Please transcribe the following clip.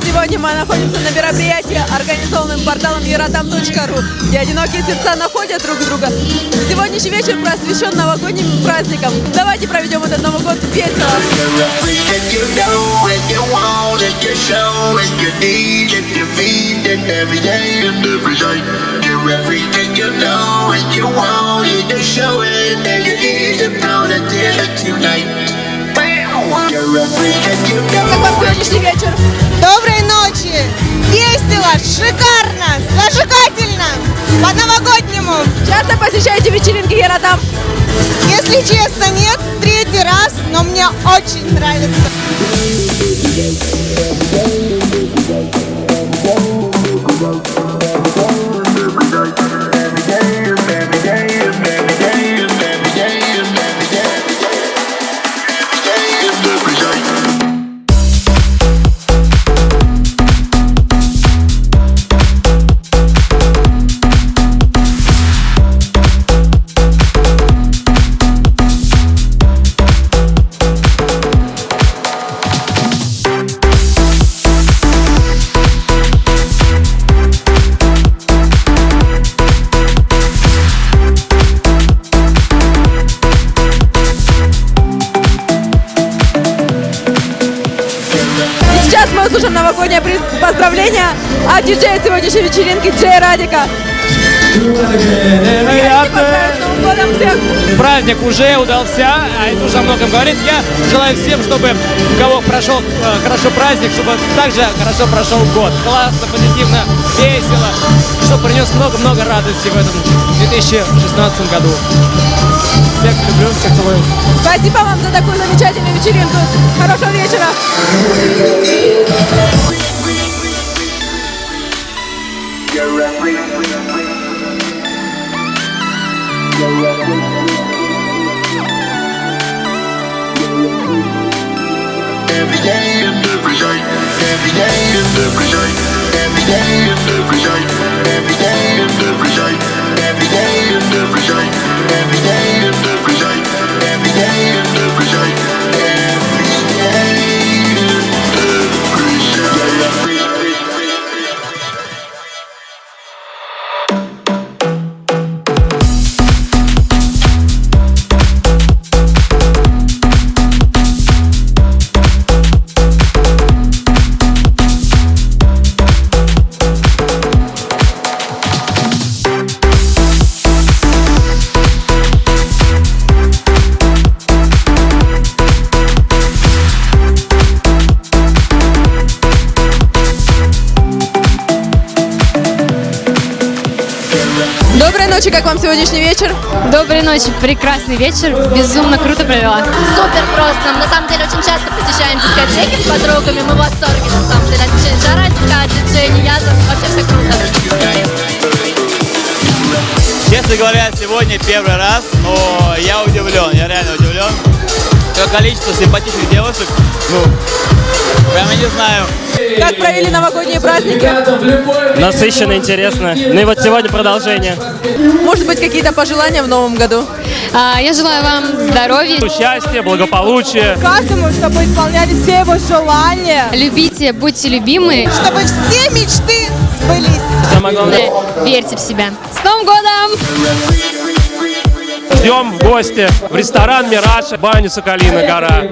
Сегодня мы находимся на мероприятии, организованном порталом Euratom.ru, где одинокие сердца находят друг друга. Сегодняшний вечер посвящен новогодним праздникам. Давайте проведем этот Новый год весело. Как вам сегодняшний вечер? Доброй ночи! Весело, шикарно, зажигательно, по-новогоднему. Часто посещаете вечеринки Euratom? Если честно, нет, третий раз, но мне очень нравится. Сейчас мы услышим новогоднее поздравление от диджея сегодняшней вечеринки Джей Радика. Праздник уже удался, а это уже о многом говорит. Я желаю всем, чтобы у кого прошел хорошо праздник, чтобы также хорошо прошел год. Классно, позитивно, весело, чтобы принес много-много радости в этом 2016 году. Всех люблю, всех целую. Спасибо вам за такую замечательную вечеринку. Хорошего вечера. Every day and every night, every day and every night, every day and every night, every day and every night, every day and every night, every day and every night, every day and every night, Доброй ночи, как вам сегодняшний вечер? Доброй ночи, прекрасный вечер, безумно круто провела. Супер просто, на самом деле очень часто посещаем дискотеки с подругами, мы в восторге на самом деле от диджея Радика, от диджея Нияза, вообще все круто. Честно говоря, сегодня первый раз, но я удивлен, я реально удивлен. Такое количество симпатичных девушек, прям я не знаю. Как провели новогодние праздники? Насыщенно, интересно. Ну и вот сегодня продолжение. Может быть, какие-то пожелания в новом году? Я желаю вам здоровья, Счастья, благополучия. Каждому, чтобы исполняли все его желания, любите, будьте любимы, чтобы все мечты сбылись. Самое главное, верьте в себя. С Новым годом! ждем в гости в ресторан «Мираж», баню «Соколиная гора».